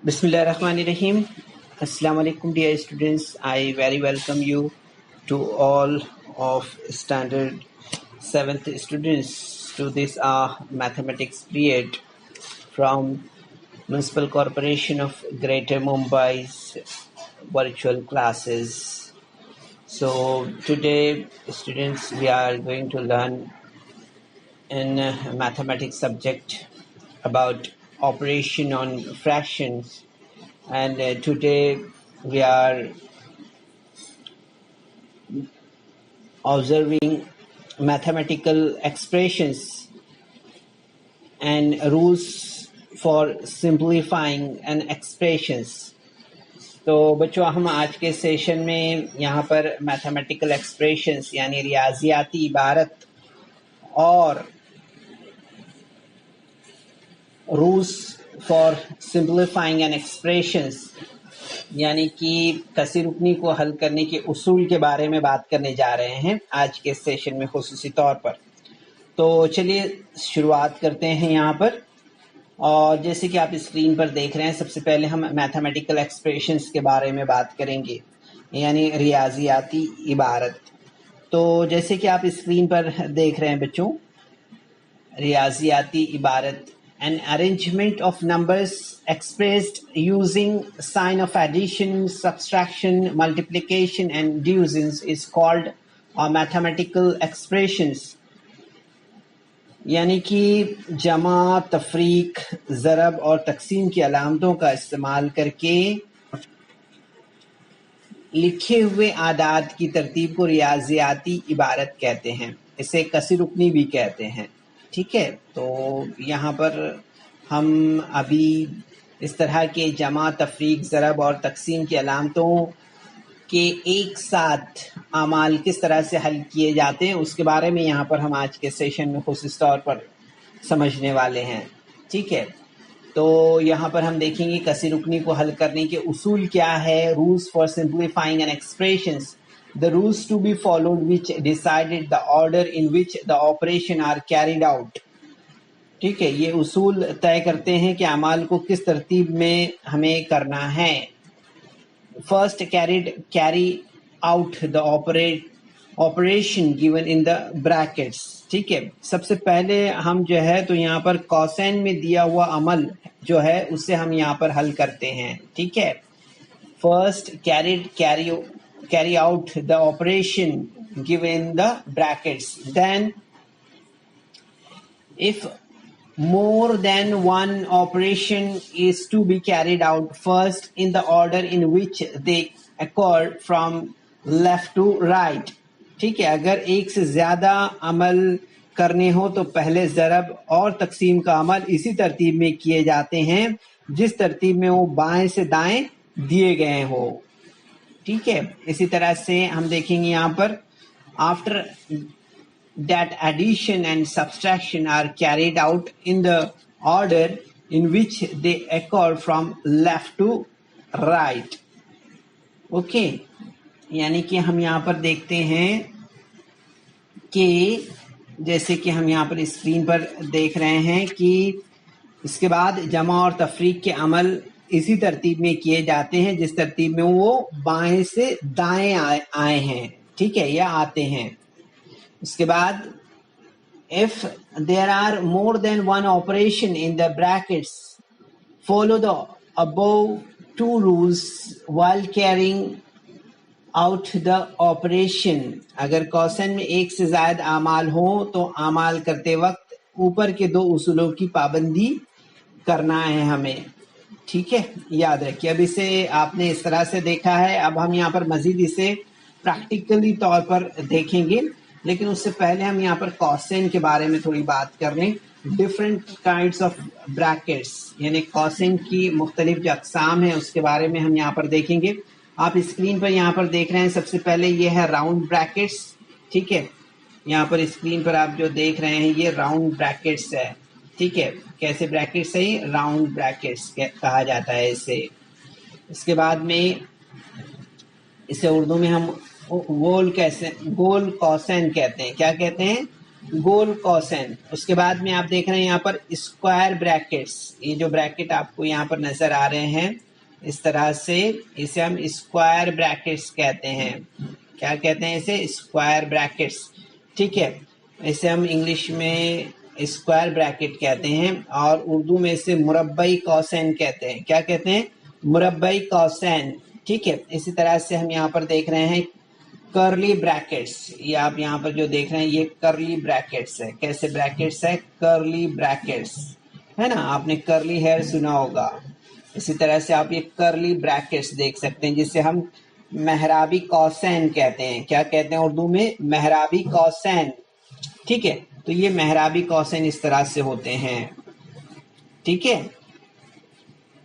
Bismillahirrahmanirrahim. Assalamu alaikum, dear students. I very welcome you to all of standard 7th students to this mathematics period from Municipal Corporation of Greater Mumbai's virtual classes. So today, students, we are going to learn in mathematics subject about operation on fractions, and today we are observing mathematical expressions and rules for simplifying and expressions. तो बच्चों, हम आज के session में यहाँ पर mathematical expressions यानी रियाजियाती इबारत और rules for simplifying and expressions यानी कि कसी रुकनी को हल करने के उसूल के बारे में बात करने जा रहे हैं आज के सेशन में खुसूसी तौर पर। तो चलिए शुरुआत करते हैं यहाँ पर। और जैसे कि आप स्क्रीन पर देख रहे हैं, सबसे पहले हम मैथमेटिकल एक्सप्रेशंस के बारे में बात करेंगे यानी रियाजियाती इबारत। तो जैसे कि आप स्क्रीन पर देख रहे हैं बच्चों, रियाजियाती इबारत, an arrangement of numbers expressed using sign of addition, subtraction, multiplication and division is called mathematical expressions। यानी कि जमा, तफरीक, ज़रब और तकसीम की अलामतों का इस्तेमाल करके लिखे हुए आदाद की तरतीब को रियाजियाती इबारत कहते हैं। इसे कसी रुकनी भी कहते हैं। ठीक है, तो यहाँ पर हम अभी इस तरह के जमा, तफरीक, ज़रब और तकसीम की अलामतों के एक साथ अमाल किस तरह से हल किए जाते हैं उसके बारे में यहाँ पर हम आज के सेशन में खुसूस तौर पर समझने वाले हैं। ठीक है, तो यहाँ पर हम देखेंगे कसी रुकनी को हल करने के उसूल क्या है, rules for simplifying and expressions, the rules to be followed which decided the order in which the operation are carried out। ठीक है, ये उसूल तय करते हैं कि अमाल को किस तरतीब में हमें करना है। First carry out the operation given in the brackets. ठीक है, सबसे पहले हम जो है तो यहाँ पर कॉसेन में दिया हुआ अमल जो है उससे हम यहाँ पर हल करते हैं। ठीक है, first carry out the operation given the brackets, then if more than one operation is to be carried out, first in the order in which they occur from left to right। ठीक है, अगर एक से ज्यादा अमल करने हो तो पहले ज़रब और तकसीम का अमल इसी तरतीब में किए जाते हैं जिस तरतीब में वो बाएं से दाएं दिए गए हो। ठीक है, इसी तरह से हम देखेंगे यहाँ पर after that addition and subtraction are carried out in the order in which they occur from left to right. Okay, यानी कि हम यहाँ पर देखते हैं कि जैसे कि हम यहाँ पर स्क्रीन पर देख रहे हैं कि इसके बाद जमा और तफरीक के अमल इसी तरतीब में किए जाते हैं जिस तरतीब में वो बाएं से दाएं आए हैं। ठीक है, या आते हैं। उसके बाद if there are more than one operation in the brackets follow the above two rules while carrying out the operation. अगर कॉसेन में एक से ज्यादा आमाल हो तो आमाल करते वक्त ऊपर के दो उसूलों की पाबंदी करना है हमें। ठीक है, याद रखिए। अब इसे आपने इस तरह से देखा है, अब हम यहाँ पर मजीद इसे प्रैक्टिकली तौर पर देखेंगे, लेकिन उससे पहले हम यहाँ पर कॉसेन के बारे में थोड़ी बात कर लें। डिफरेंट काइंड्स ऑफ ब्रैकेट्स यानी कॉसेन की मुख्तलिफ जो अकसाम है उसके बारे में हम यहाँ पर देखेंगे। आप स्क्रीन पर यहाँ पर देख रहे हैं, सबसे पहले ये है राउंड ब्रैकेट्स। ठीक है, यहाँ पर स्क्रीन पर आप जो देख रहे हैं ये राउंड ब्रैकेट्स है। ठीक है, कैसे ब्रैकेट्स है, राउंड ब्रैकेट्स कहा जाता है इसे। इसके बाद में इसे उर्दू में हम गोल कॉसेन कहते हैं। क्या कहते हैं? गोल कॉसेन। उसके बाद में आप देख रहे हैं यहाँ पर स्क्वायर ब्रैकेट्स, ये जो ब्रैकेट आपको यहाँ पर नजर आ रहे हैं इस तरह से, इसे हम स्क्वायर ब्रैकेट्स कहते हैं। क्या कहते हैं इसे? Square brackets. ठीक है, इसे हम इंग्लिश में स्क्वायर ब्रैकेट कहते हैं और उर्दू में इसे मुरब्बई कौसैन कहते हैं। क्या कहते हैं? मुरब्बई कौसैन। ठीक है, इसी तरह से हम यहाँ पर देख रहे हैं कर्ली ब्रैकेट्स। ये आप यहाँ पर जो देख रहे हैं ये कर्ली ब्रैकेट्स है। कैसे ब्रैकेट्स है? कर्ली ब्रैकेट्स, है ना? आपने कर्ली हेयर सुना होगा, इसी तरह से आप ये कर्ली ब्रैकेट्स देख सकते हैं, जिसे हम मेहराबी कौसैन कहते हैं। क्या कहते हैं उर्दू में? मेहराबी कौसैन। ठीक है, तो ये मेहराबी कौसैन इस तरह से होते हैं। ठीक है,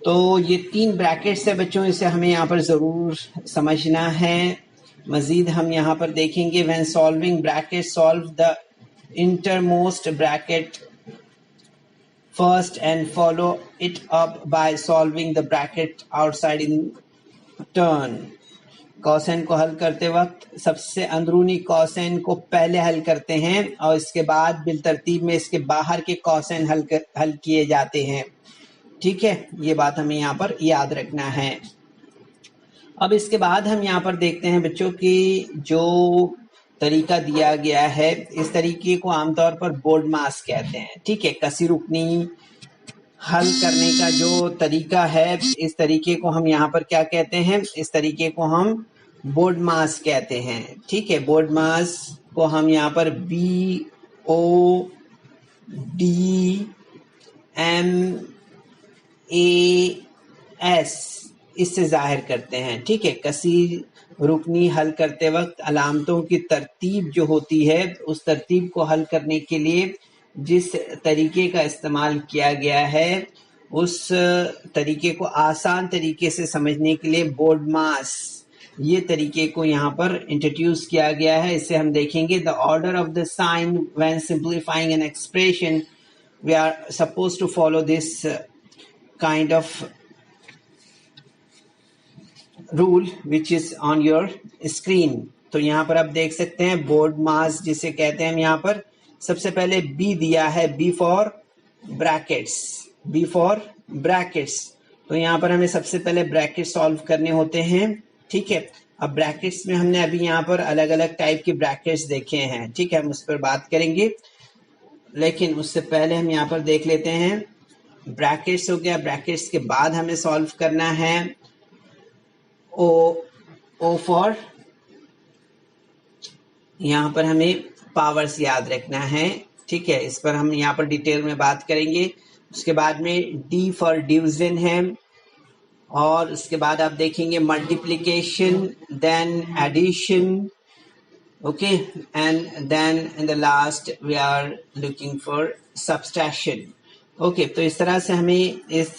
तो ये 3 ब्रैकेट्स है बच्चों, इसे हमें यहाँ पर ज़रूर समझना है। मजीद हम यहाँ पर देखेंगे when solving bracket, solve the innermost bracket first and follow it up by solving the bracket outside in turn। कॉसेन को हल करते वक्त सबसे अंदरूनी कॉसेन को पहले हल करते हैं और इसके बाद बिलतरतीब में इसके बाहर के कॉसेन हल किए जाते हैं। ठीक है, ये बात हमें यहाँ पर याद रखना है। अब इसके बाद हम यहाँ पर देखते हैं बच्चों की जो तरीका दिया गया है, इस तरीके को आमतौर पर बोर्ड मास कहते हैं। ठीक है, कसी रुकनी हल करने का जो तरीका है, इस तरीके को हम यहाँ पर क्या कहते हैं? इस तरीके को हम बोर्ड मास कहते हैं। ठीक है, बोर्ड मास को हम यहाँ पर BODMAS इससे जाहिर करते हैं। ठीक है, कसी रुकनी हल करते वक्त अलामतों की तरतीब जो होती है, उस तरतीब को हल करने के लिए जिस तरीके का इस्तेमाल किया गया है, उस तरीके को आसान तरीके से समझने के लिए बोर्ड मास, ये तरीके को यहाँ पर इंट्रोड्यूस किया गया है। इसे हम देखेंगे। The order of the sign when simplifying an expression, we are suppose to follow this kind of rule which is on your screen. तो यहाँ पर आप देख सकते हैं बोर्ड मास जिसे कहते हैं हम यहाँ पर, सबसे पहले बी दिया है, B for brackets, B for brackets. तो यहाँ पर हमें सबसे पहले ब्रैकेट सॉल्व करने होते हैं। ठीक है, अब ब्रैकेट्स में हमने अभी यहाँ पर अलग अलग टाइप के ब्रैकेट्स देखे हैं। ठीक है, हम उस पर बात करेंगे, लेकिन उससे पहले हम यहाँ पर देख लेते हैं ब्रैकेट्स हो गया। ब्रैकेट्स के बाद हमें सॉल्व करना है ओ फॉर, यहाँ पर हमें पावर्स याद रखना है। ठीक है, इस पर हम यहाँ पर डिटेल में बात करेंगे। उसके बाद में डी फॉर डिवीजन है, और उसके बाद आप देखेंगे multiplication, then addition, okay, and then in the last we are looking for subtraction. Okay, तो इस तरह से हमें इस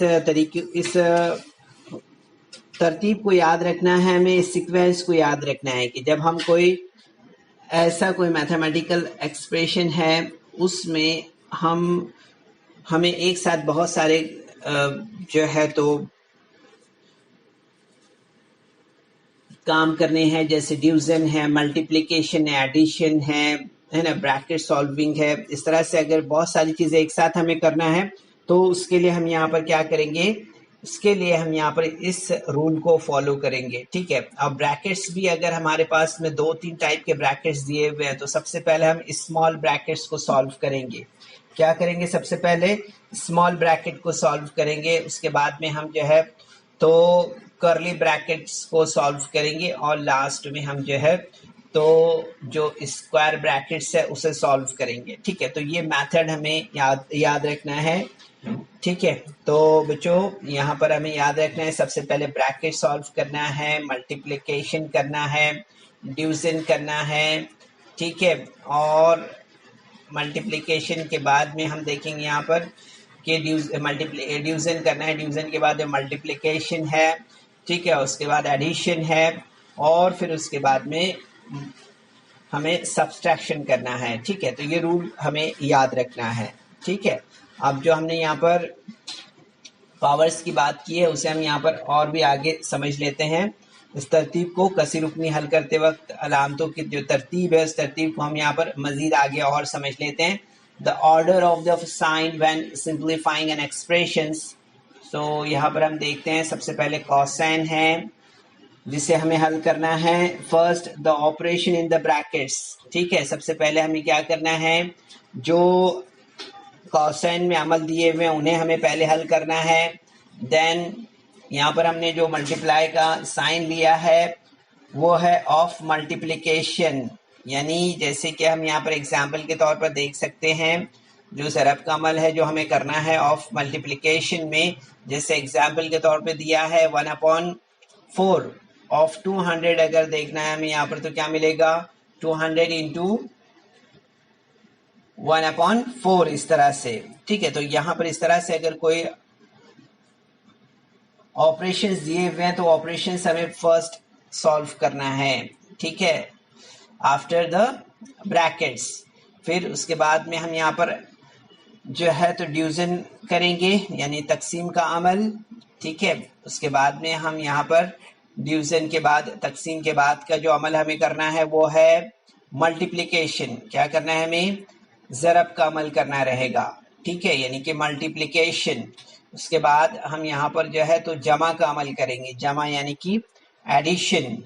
तरतीब को याद रखना है, हमें इस सीक्वेंस को याद रखना है कि जब हम कोई ऐसा कोई मैथमेटिकल एक्सप्रेशन है उसमें हमें एक साथ बहुत सारे जो है तो काम करने हैं, जैसे डिवीजन है, मल्टीप्लिकेशन है, एडिशन है ना, ब्रैकेट सॉल्विंग है। इस तरह से अगर बहुत सारी चीजें एक साथ हमें करना है तो उसके लिए हम यहाँ पर क्या करेंगे? इसके लिए हम यहाँ पर इस रूल को फॉलो करेंगे। ठीक है, अब ब्रैकेट्स भी अगर हमारे पास में 2-3 टाइप के ब्रैकेट्स दिए हुए हैं तो सबसे पहले हम स्मॉल ब्रैकेट्स को सॉल्व करेंगे। क्या करेंगे? सबसे पहले स्मॉल ब्रैकेट को सॉल्व करेंगे, उसके बाद में हम जो है तो कर्ली ब्रैकेट्स को सॉल्व करेंगे, और लास्ट में हम जो है तो जो स्क्वायर ब्रैकेट्स है उसे सॉल्व करेंगे। ठीक है, तो ये मेथड हमें याद रखना है। ठीक है, तो बच्चों यहाँ पर हमें याद रखना है, सबसे पहले ब्रैकेट सॉल्व करना है, मल्टीप्लिकेशन करना है, डिवीजन करना है। ठीक है, और मल्टीप्लिकेशन के बाद में हम देखेंगे यहाँ पर कि डिवीजन करना है, डिवीजन के बाद मल्टीप्लिकेशन है। ठीक है, उसके बाद एडिशन है, और फिर उसके बाद में हमें सब्सट्रैक्शन करना है। ठीक है, तो ये रूल हमें याद रखना है। ठीक है, अब जो हमने यहाँ पर पावर्स की बात की है उसे हम यहाँ पर और भी आगे समझ लेते हैं। इस तरतीब को कसी रुकनी हल करते वक्त अलामतों की जो तरतीब है उस तरतीब को हम यहाँ पर मजीद आगे और समझ लेते हैं। The order of the sign when simplifying an expressions. तो यहाँ पर हम देखते हैं सबसे पहले कॉसाइन है जिसे हमें हल करना है। First the operation in the brackets, ठीक है। सबसे पहले हमें क्या करना है, जो कॉसाइन में अमल दिए हुए उन्हें हमें पहले हल करना है। देन यहाँ पर हमने जो मल्टीप्लाई का साइन लिया है वो है ऑफ मल्टीप्लिकेशन, यानी जैसे कि हम यहाँ पर एग्जाम्पल के तौर पर देख सकते हैं जो ज़रब का अमल है जो हमें करना है ऑफ मल्टीप्लिकेशन में, जैसे एग्जाम्पल के तौर पर दिया है 1/4 ऑफ 200। अगर देखना है हमें यहाँ पर तो क्या मिलेगा, 200 इंटू 1/4 इस तरह से, ठीक है। तो यहाँ पर इस तरह से अगर कोई ऑपरेशंस दिए हुए हैं तो ऑपरेशंस हमें फर्स्ट सॉल्व करना है, ठीक है, आफ्टर द ब्रैकेट्स। फिर उसके बाद में हम यहाँ पर जो है तो डिवीजन करेंगे यानी तकसीम का अमल, ठीक है। उसके बाद में हम यहाँ पर डिवीजन के बाद तकसीम के बाद का जो अमल हमें करना है वो है मल्टीप्लिकेशन। क्या करना है, हमें ज़रब का अमल करना रहेगा, ठीक है, यानी कि मल्टीप्लिकेशन। उसके बाद हम यहाँ पर जो है तो जमा का अमल करेंगे, जमा यानी कि एडिशन,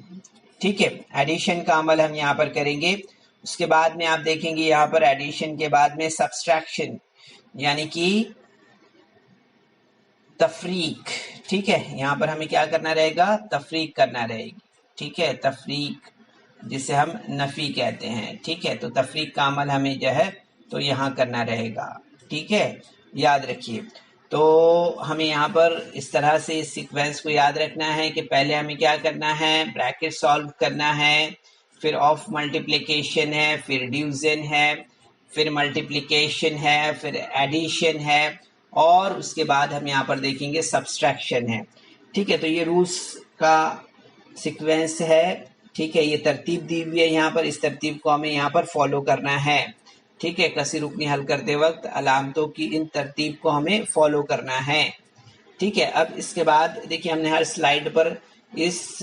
ठीक है, एडिशन का अमल हम यहाँ पर करेंगे। उसके बाद में आप देखेंगे यहाँ पर एडिशन के बाद में सब्सट्रैक्शन यानी कि तफरीक, ठीक है। यहाँ पर हमें क्या करना रहेगा, तफरीक करना रहेगी, ठीक है, तफरीक जिसे हम नफी कहते हैं, ठीक है। तो तफरीक का अमल हमें जो है तो यहाँ करना रहेगा, ठीक है, याद रखिए। तो हमें यहाँ पर इस तरह से इस सीक्वेंस को याद रखना है कि पहले हमें क्या करना है, ब्रैकेट सॉल्व करना है, फिर ऑफ मल्टीप्लिकेशन है, फिर डिवीजन है, फिर मल्टीप्लिकेशन है, फिर एडिशन है, और उसके बाद हम यहाँ पर देखेंगे सब्सट्रैक्शन है, ठीक है। तो ये रूल्स का सीक्वेंस है, ठीक है, ये तरतीब दी हुई है यहाँ पर, इस तरतीब को हमें यहाँ पर फॉलो करना है, ठीक है। कसी रुकनी हल करते वक्त अलामतों की इन तरतीब को हमें फॉलो करना है, ठीक है। अब इसके बाद देखिए हमने हर स्लाइड पर इस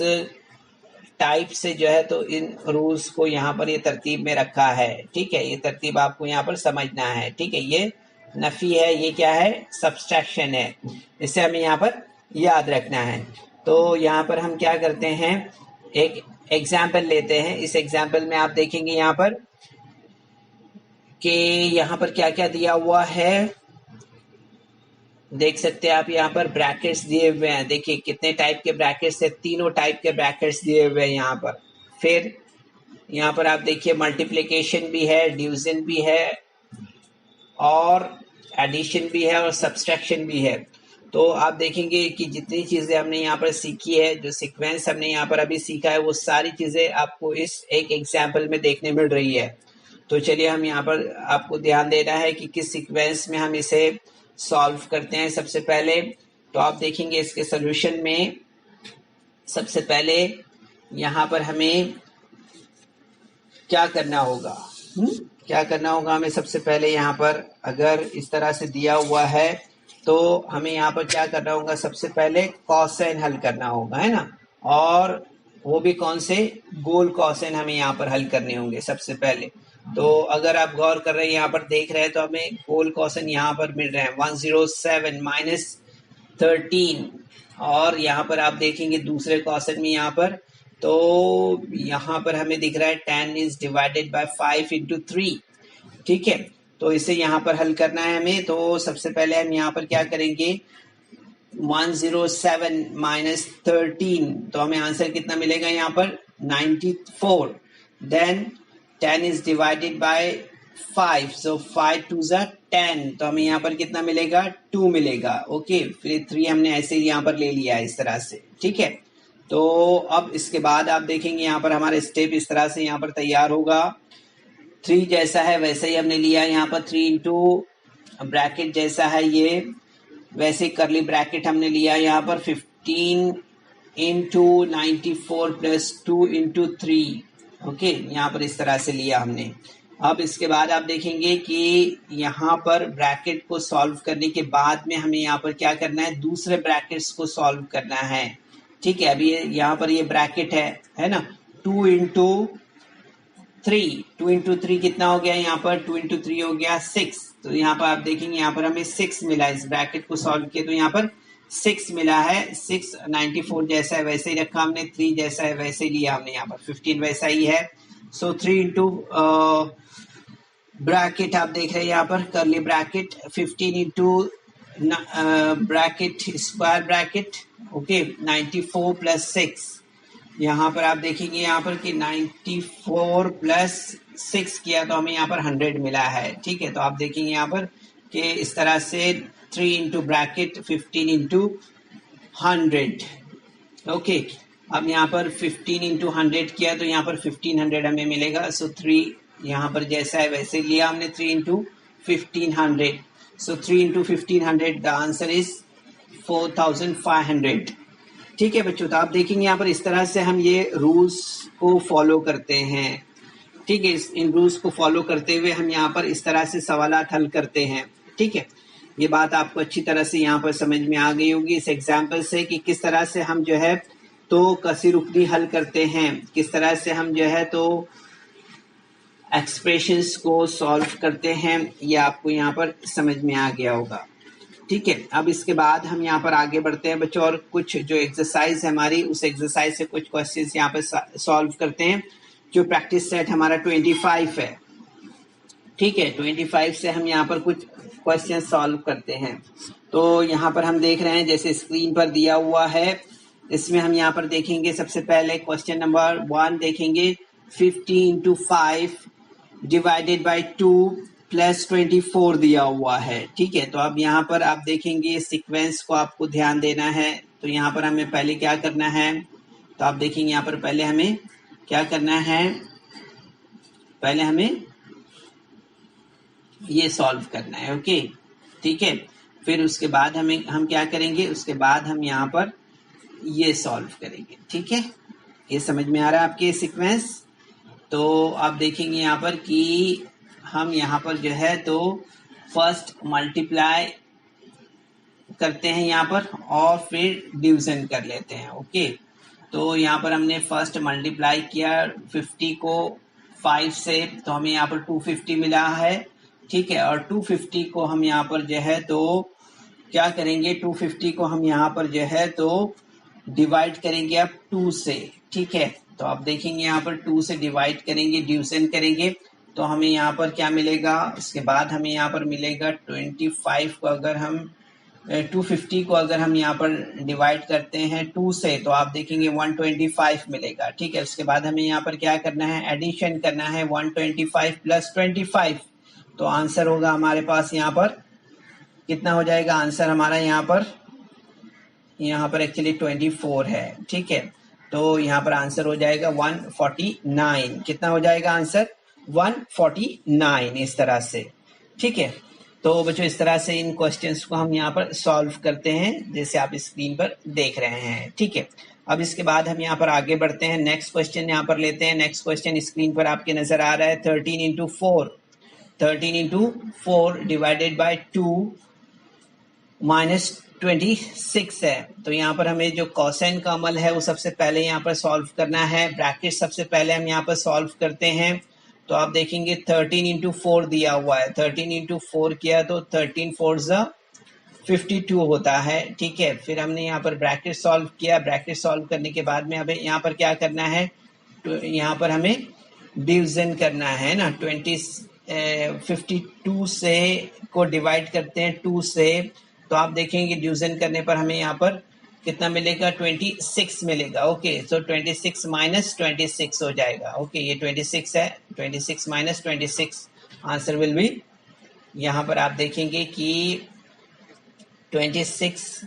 टाइप से जो है तो इन रूल्स को यहाँ पर ये तरतीब में रखा है, ठीक है। ये तरतीब आपको यहाँ पर समझना है, ठीक है। ये नफी है, ये क्या है, सब्सट्रैक्शन है, इसे हमें यहाँ पर याद रखना है। तो यहाँ पर हम क्या करते हैं, एक एग्जाम्पल लेते हैं। इस एग्जाम्पल में आप देखेंगे यहाँ पर कि यहाँ पर क्या क्या दिया हुआ है, देख सकते हैं आप यहाँ पर ब्रैकेट्स दिए हुए हैं, देखिए कितने टाइप के ब्रैकेट्स है, तीनों टाइप के ब्रैकेट्स दिए हुए हैं यहाँ पर। फिर यहाँ पर आप देखिए मल्टीप्लिकेशन भी है, डिवीजन भी है, और एडिशन भी है, और सब्सट्रैक्शन भी है। तो आप देखेंगे कि जितनी चीज़ें हमने यहाँ पर सीखी है, जो सीक्वेंस हमने यहाँ पर अभी सीखा है, वो सारी चीज़ें आपको इस एक एग्जाम्पल में देखने मिल रही है। तो चलिए हम यहाँ पर आपको ध्यान देना है कि किस सीक्वेंस में हम इसे सॉल्व करते हैं। सबसे पहले तो आप देखेंगे इसके सोल्यूशन में सबसे पहले यहाँ पर हमें क्या करना होगा, क्या करना होगा हमें सबसे पहले यहाँ पर, अगर इस तरह से दिया हुआ है तो हमें यहाँ पर क्या करना होगा, सबसे पहले कॉसाइन हल करना होगा, है ना, और वो भी कौन से, गोल कॉसाइन हमें यहाँ पर हल करने होंगे सबसे पहले। तो अगर आप गौर कर रहे हैं यहाँ पर देख रहे हैं तो हमें गोल कॉसाइन यहाँ पर मिल रहे हैं 107 - 13, और यहाँ पर आप देखेंगे दूसरे कॉसाइन में यहाँ पर, तो यहाँ पर हमें दिख रहा है 10 इज डिवाइडेड बाय 5 इंटू 3, ठीक है। तो इसे यहाँ पर हल करना है हमें। तो सबसे पहले हम यहाँ पर क्या करेंगे, 107 - 13, तो हमें आंसर कितना मिलेगा यहाँ पर 94। देन 10 इज डिवाइडेड बाय 5, सो 5 2 ज़ा 10, तो हमें यहाँ पर कितना मिलेगा, 2 मिलेगा, ओके। फिर 3 हमने ऐसे ही यहाँ पर ले लिया है इस तरह से, ठीक है। तो अब इसके बाद आप देखेंगे यहाँ पर हमारा स्टेप इस तरह से यहाँ पर तैयार होगा। 3 जैसा है वैसे ही हमने लिया यहाँ पर, 3 इंटू ब्रैकेट जैसा है ये, वैसे करली ब्रैकेट हमने लिया यहाँ पर 15 इंटू 94 प्लस 2 इंटू 3, ओके, यहाँ पर इस तरह से लिया हमने। अब इसके बाद आप देखेंगे कि यहाँ पर ब्रैकेट को सॉल्व करने के बाद में हमें यहाँ पर क्या करना है, दूसरे ब्रैकेट्स को सॉल्व करना है, ठीक है, अभी यहाँ पर ये ब्रैकेट है ना, 2 इंटू 3, 2 इंटू 3 कितना हो गया यहाँ पर, 2 इंटू 3 हो गया 6। तो यहाँ पर आप देखेंगे यहाँ पर हमें 6 मिला, इस ब्रैकेट को सॉल्व किया तो यहाँ पर 6 मिला है। 6 94 जैसा है वैसे ही रखा हमने, 3 जैसा है वैसे ही लिया हमने, यहाँ पर 15 वैसा ही है। सो 3 इंटू ब्रैकेट आप देख रहे हैं यहाँ पर करली bracket, 15 into bracket square bracket, okay, 94 plus 6। यहाँ पर आप देखेंगे यहाँ पर कि 94 प्लस 6 किया तो हमें यहाँ पर 100 मिला है। ठीक है, तो आप देखेंगे यहाँ पर कि इस तरह से 3 इंटू ब्रैकेट 15 इंटू 100, ओके। अब यहाँ पर 15 इंटू 100 किया तो यहाँ पर 1500 हमें मिलेगा। सो 3 यहाँ पर जैसा है वैसे लिया हमने, 3 into 1500। So 3 into 1500 the answer is 4500। ठीक है बच्चों, तो आप देखेंगे यहाँ पर इस तरह से हम ये रूल्स को फॉलो करते हैं। ठीक है, इन रूल्स को फॉलो करते हुए हम यहाँ पर इस तरह से सवालात हल करते हैं। ठीक है, ये बात आपको अच्छी तरह से यहाँ पर समझ में आ गई होगी इस एग्जाम्पल से कि किस तरह से हम जो है तो कसी रुकनी हल करते हैं, किस तरह से हम जो है तो एक्सप्रेशंस को सॉल्व करते हैं, ये आपको यहाँ पर समझ में आ गया होगा। ठीक है, अब इसके बाद हम यहाँ पर आगे बढ़ते हैं बच्चों और कुछ जो एक्सरसाइज है हमारी, उस एक्सरसाइज से कुछ क्वेश्चंस यहाँ पर सॉल्व करते हैं। जो प्रैक्टिस सेट हमारा 25 है। ठीक है, 25 से हम यहाँ पर कुछ क्वेश्चन सॉल्व करते हैं। तो यहाँ पर हम देख रहे हैं जैसे स्क्रीन पर दिया हुआ है, इसमें हम यहाँ पर देखेंगे सबसे पहले क्वेश्चन नंबर 1 देखेंगे, 50 इंटू 5 डिवाइडेड बाई 2 प्लस 24 दिया हुआ है। ठीक है, तो अब यहाँ पर आप देखेंगे सीक्वेंस को आपको ध्यान देना है। तो यहाँ पर हमें पहले क्या करना है, तो आप देखेंगे यहाँ पर पहले हमें क्या करना है, पहले हमें ये सॉल्व करना है। ओके, ठीक है, फिर उसके बाद हम क्या करेंगे, उसके बाद हम यहाँ पर ये सॉल्व करेंगे। ठीक है, ये समझ में आ रहा है आपके सीक्वेंस। तो आप देखेंगे यहाँ पर कि हम यहाँ पर जो है तो फर्स्ट मल्टीप्लाई करते हैं यहाँ पर और फिर डिवीजन कर लेते हैं। ओके, तो यहाँ पर हमने फर्स्ट मल्टीप्लाई किया 50 को 5 से, तो हमें यहाँ पर 250 मिला है। ठीक है, और 250 को हम यहाँ पर जो है तो क्या करेंगे, 250 को हम यहाँ पर जो है तो डिवाइड करेंगे अब 2 से। ठीक है, तो आप देखेंगे यहाँ पर 2 से डिवाइड करेंगे, डिवीजन करेंगे, तो हमें यहाँ पर क्या मिलेगा, उसके बाद हमें यहाँ पर मिलेगा 25 को अगर हम 250 को अगर हम यहाँ पर डिवाइड करते हैं 2 से, तो आप देखेंगे 125 मिलेगा। ठीक है, उसके बाद हमें यहाँ पर क्या करना है, एडिशन करना है 125 प्लस 25। तो आंसर होगा हमारे पास यहाँ पर कितना हो जाएगा, आंसर हमारा यहाँ पर एक्चुअली 24 है। ठीक है, तो यहाँ पर आंसर हो जाएगा 149। कितना हो जाएगा आंसर, 149, इस तरह से। ठीक है, तो बच्चों इस तरह से इन क्वेश्चंस को हम यहाँ पर सॉल्व करते हैं जैसे आप स्क्रीन पर देख रहे हैं। ठीक है, अब इसके बाद हम यहाँ पर आगे बढ़ते हैं, नेक्स्ट क्वेश्चन यहाँ पर लेते हैं। नेक्स्ट क्वेश्चन स्क्रीन पर आपके नजर आ रहा है, 13 इंटू 4 डिवाइडेड बाई 2 माइनस 26 है। तो यहाँ पर हमें जो कोसाइन का अमल है वो सबसे पहले यहाँ पर सॉल्व करना है। ब्रैकेट सबसे पहले हम यहाँ पर सॉल्व करते हैं। तो आप देखेंगे 13 इंटू 4 दिया हुआ है, 13 इंटू 4 किया तो 13 4 52 होता है। ठीक है, फिर हमने यहाँ पर ब्रैकेट सॉल्व किया, ब्रैकेट सॉल्व करने के बाद में हमें यहाँ पर क्या करना है, तो यहाँ पर हमें डिवीजन करना है ना, 52 से को डिवाइड करते हैं 2 से, तो आप देखेंगे डिवीजन करने पर हमें यहाँ पर कितना मिलेगा, 26 मिलेगा। ओके, सो 26 माइनस 26 हो जाएगा। ओके, ये 26 है, 26 माइनस 26 आंसर विल बी, यहाँ पर आप देखेंगे कि 26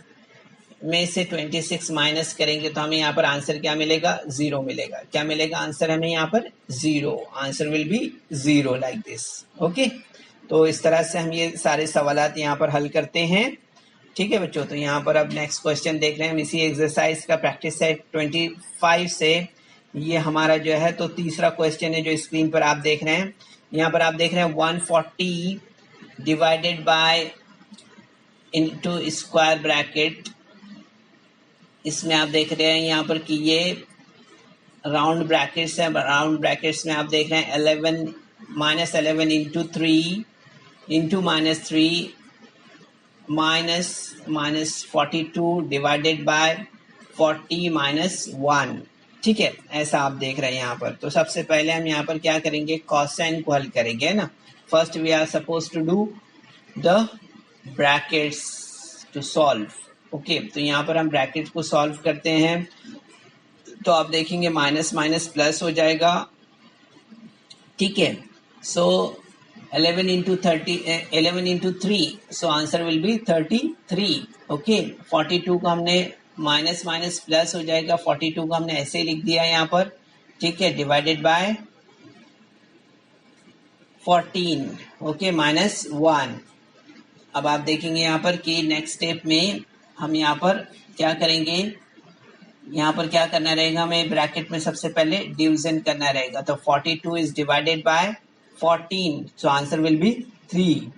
में से 26 माइनस करेंगे तो हमें यहाँ पर आंसर क्या मिलेगा, 0 मिलेगा। क्या मिलेगा आंसर हमें यहाँ पर, 0। Answer will B 0 like this. Okay, तो इस तरह से हम ये सारे सवालात यहाँ पर हल करते हैं। ठीक है बच्चों, तो यहाँ पर अब नेक्स्ट क्वेश्चन देख रहे हैं हम इसी एक्सरसाइज का, प्रैक्टिस सेट 25 से। ये हमारा जो है तो तीसरा क्वेश्चन है जो स्क्रीन पर आप देख रहे हैं। यहाँ पर आप देख रहे हैं 140 divided bye into square bracket इसमें आप देख रहे हैं यहाँ पर कि ये राउंड ब्रैकेट्स है, राउंड ब्रैकेट्स में आप देख रहे हैं 11 -11 इंटू 3 इंटू -3 -42 डिवाइडेड बाय 40 -1। ठीक है, ऐसा आप देख रहे हैं यहाँ पर। तो सबसे पहले हम यहाँ पर क्या करेंगे, कोसाइन को हल करेंगे ना। First we are suppose to do the brackets to solve. Okay, तो यहाँ पर हम ब्रैकेट को सॉल्व करते हैं। तो आप देखेंगे माइनस माइनस प्लस हो जाएगा। ठीक है, सो 11 into 3, so answer will B 33। Okay, 42 को हमने माइनस माइनस प्लस हो जाएगा, 42 को हमने ऐसे ही लिख दिया यहाँ पर। ठीक है, डिवाइडेड बाय 14, ओके, -1। अब आप देखेंगे यहाँ पर कि नेक्स्ट स्टेप में हम यहाँ पर क्या करेंगे, यहाँ पर क्या करना रहेगा, हमें ब्रैकेट में सबसे पहले डिवीजन करना रहेगा। तो 42 is divided by 14, so answer will be 3।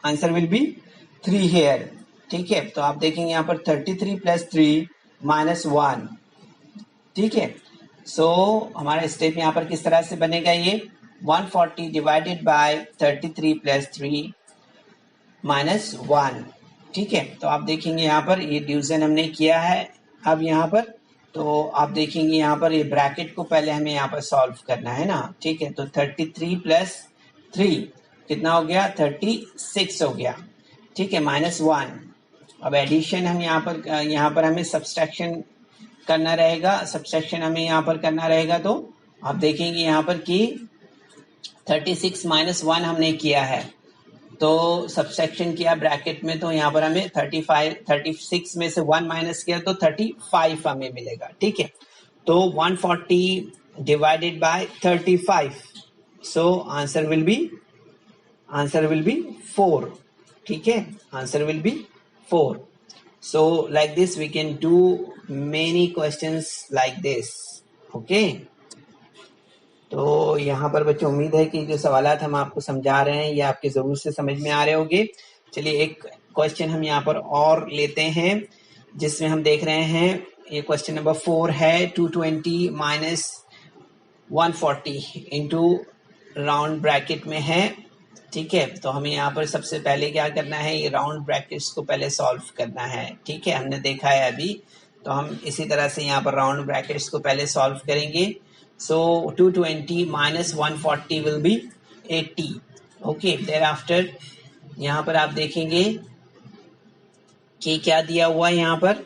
Answer will be 3 here. ठीक है, तो आप देखेंगे यहाँ पर 33 + 3 -1। ठीक है, सो हमारा स्टेप यहाँ पर किस तरह से बनेगा, ये 140 डिवाइडेड बाय 33 + 3 -1। ठीक है, तो आप देखेंगे यहाँ पर ये डिवीजन हमने किया है। अब यहाँ पर तो आप देखेंगे यहाँ पर ये ब्रैकेट को पहले हमें यहाँ पर सॉल्व करना है ना। ठीक है, तो 33 + 3 कितना हो गया, 36 हो गया। ठीक है, -1। अब एडिशन हम यहाँ पर हमें सब्सट्रैक्शन करना रहेगा। सब्सट्रैक्शन हमें यहाँ पर करना रहेगा। तो आप देखेंगे यहाँ पर कि 36 -1 हमने किया है, तो सब्सट्रैक्शन किया ब्रैकेट में, तो यहाँ पर हमें 36 में से 1 माइनस किया तो 35 हमें मिलेगा। ठीक है, तो 140 divided by 35, so answer will be 4। ठीक है, answer will be 4। So like this we can do many questions like this. Okay, तो यहाँ पर बच्चों उम्मीद है कि जो सवालात हम आपको समझा रहे हैं ये आपके ज़रूर से समझ में आ रहे होंगे। चलिए एक क्वेश्चन हम यहाँ पर और लेते हैं, जिसमें हम देख रहे हैं ये क्वेश्चन नंबर 4 है। 220 - 140 इंटू राउंड ब्रैकेट में है। ठीक है, तो हमें यहाँ पर सबसे पहले क्या करना है, ये राउंड ब्रैकेट्स को पहले सॉल्व करना है। ठीक है, हमने देखा है अभी, तो हम इसी तरह से यहाँ पर राउंड ब्रैकेट्स को पहले सॉल्व करेंगे। So 220 - 140 will be 80. Okay, thereafter यहाँ पर आप देखेंगे कि क्या दिया हुआ है यहाँ पर,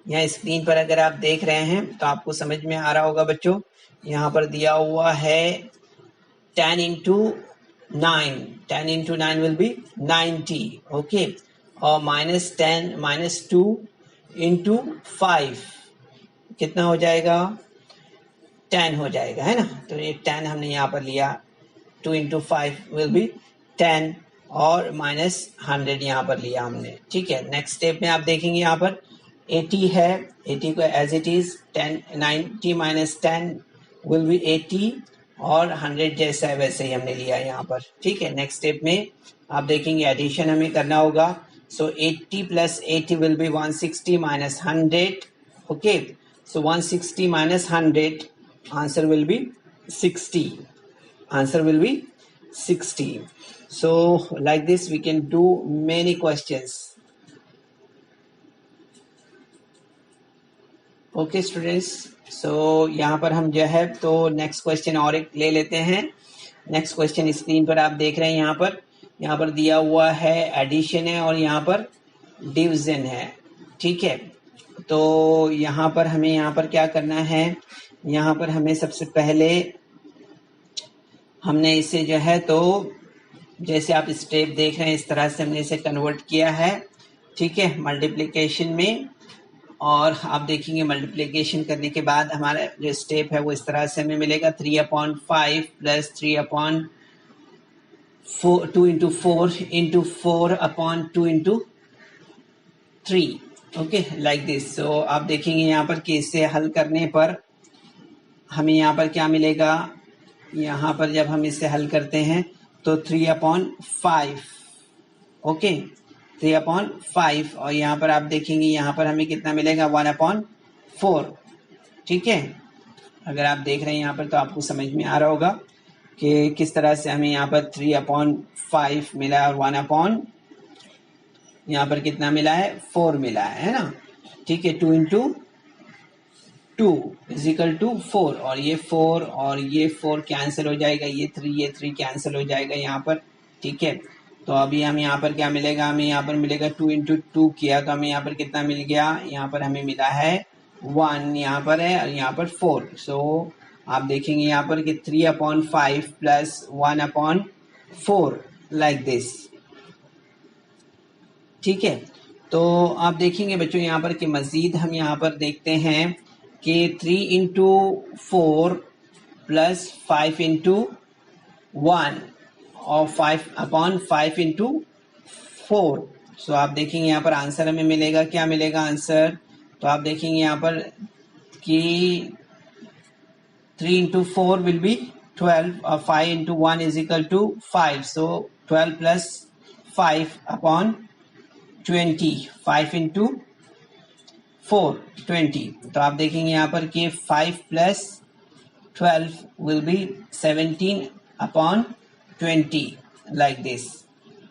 यहाँ स्क्रीन पर अगर आप देख रहे हैं तो आपको समझ में आ रहा होगा बच्चों। यहाँ पर दिया हुआ है 10 into 9, 10 into 9 will be 90. Okay, और -2 into 5 कितना हो जाएगा, 10 हो जाएगा, है ना। तो ये 10 हमने यहाँ पर लिया, 2 into 5 will be 10 और -100 यहाँ पर लिया हमने। ठीक है, नेक्स्ट स्टेप में आप देखेंगे यहाँ पर 80 है, 80 को as it is 90 - 10 will be 80 और 100 जैसा है वैसे ही हमने लिया यहाँ पर। ठीक है, नेक्स्ट स्टेप में आप देखेंगे एडिशन हमें करना होगा। सो 80 + 80 will be 160 - 100। Okay, so 160 - 100, answer will be 60. Answer will be 60. So like this we can do many questions. Okay students, so यहाँ पर हम जो है तो नेक्स्ट क्वेश्चन और एक ले लेते हैं। नेक्स्ट क्वेश्चन स्क्रीन पर आप देख रहे हैं, यहाँ पर दिया हुआ है एडिशन है और यहाँ पर डिवीजन है। ठीक है, तो यहाँ पर हमें यहाँ पर क्या करना है, यहाँ पर हमें सबसे पहले हमने इसे जो है तो जैसे आप स्टेप देख रहे हैं इस तरह से हमने इसे कन्वर्ट किया है। ठीक है, मल्टीप्लिकेशन में, और आप देखेंगे मल्टीप्लिकेशन करने के बाद हमारा जो स्टेप है वो इस तरह से हमें मिलेगा 3/5 + 3/4 2 into 4 into 4/2 into 3। Okay, like this. So आप देखेंगे यहाँ पर कि इसे हल करने पर हमें यहाँ पर क्या मिलेगा, यहाँ पर जब हम इसे हल करते हैं तो 3/5। ओके, 3/5 और यहाँ पर आप देखेंगे यहाँ पर हमें कितना मिलेगा, 1/2। 4। ठीक है, अगर आप देख रहे हैं यहाँ पर तो आपको समझ में आ रहा होगा कि किस तरह से हमें यहाँ पर 3/5 मिला है और 1 यहाँ पर कितना मिला है, 4 मिला है ना। ठीक है, 2 इंटू 2 इजिकल टू 4, और ये 4 और ये 4 कैंसिल हो जाएगा, ये 3 कैंसिल हो जाएगा यहाँ पर। ठीक है, तो अभी हम यहाँ पर क्या मिलेगा, हमें यहाँ पर मिलेगा 2 इंटू 2 किया तो हमें यहाँ पर कितना मिल गया, यहाँ पर हमें मिला है 1 यहाँ पर है और यहाँ पर 4। सो आप देखेंगे यहाँ पर कि 3/5 प्लस 1/4 लाइक दिस। ठीक है, तो आप देखेंगे बच्चों यहाँ पर कि मज़ीद हम यहाँ पर देखते हैं कि 3 इंटू 4 प्लस 5 इंटू 1 और 5/5 इंटू 4। सो आप देखेंगे यहाँ पर आंसर हमें मिलेगा, क्या मिलेगा आंसर, तो आप देखेंगे यहाँ पर कि 3 इंटू 4 विल बी 12 और 5 into 1 is equal to 5। So 12 plus 5/20, 5 into 4 20। तो आप देखेंगे यहाँ पर कि 5 plus 12 will be 17/20 like this.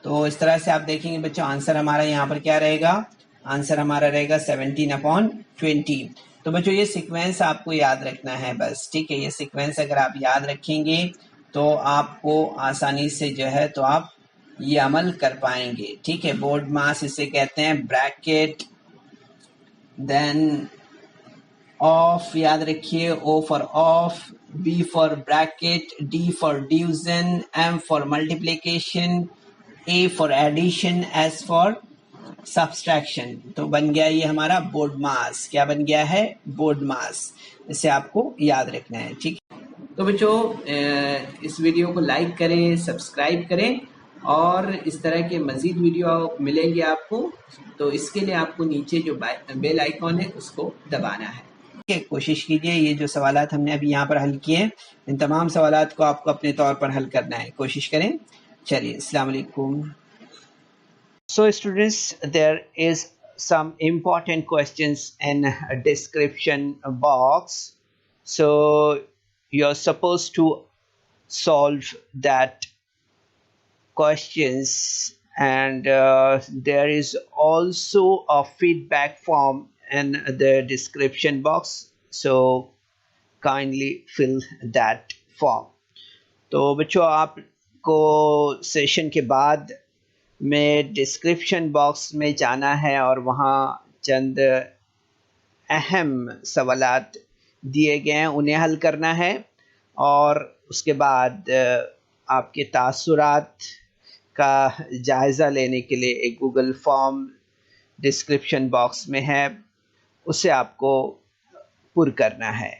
तो इस तरह से आप देखेंगे बच्चों आंसर हमारा यहाँ पर क्या रहेगा, आंसर हमारा रहेगा 17/20। तो बच्चों ये सीक्वेंस आपको याद रखना है बस। ठीक है, ये सीक्वेंस अगर आप याद रखेंगे तो आपको आसानी से जो है तो आप ये अमल कर पाएंगे। ठीक है, बोर्ड मास इसे कहते हैं, ब्रैकेट, देन ऑफ याद रखिए, O for of, B for bracket, D for division, M for multiplication, A for addition, S for subtraction. तो बन गया ये हमारा बोर्ड मास। क्या बन गया है, बोर्ड मास। इसे आपको याद रखना है। ठीक है, तो बच्चों इस वीडियो को लाइक करें, सब्सक्राइब करें और इस तरह के मज़ीद वीडियो मिलेंगे आपको। तो इसके लिए आपको नीचे जो बेल आइकॉन है उसको दबाना है। ठीक है, कोशिश कीजिए ये जो सवालात हमने अभी यहाँ पर हल किए इन तमाम सवालात को आपको अपने तौर पर हल करना है, कोशिश करें। चलिए, अस्सलाम वालेकुम। So students, there is some important questions in a description box. So you're supposed to solve that questions, and there is also a feedback form in the description box. So kindly fill that form. तो बच्चों आपको session के बाद में description box में जाना है और वहाँ चंद अहम सवालात दिए गए हैं उन्हें हल करना है, और उसके बाद आपके तासुरात का जायज़ा लेने के लिए एक गूगल फॉर्म डिस्क्रिप्शन बॉक्स में है, उसे आपको पुर करना है।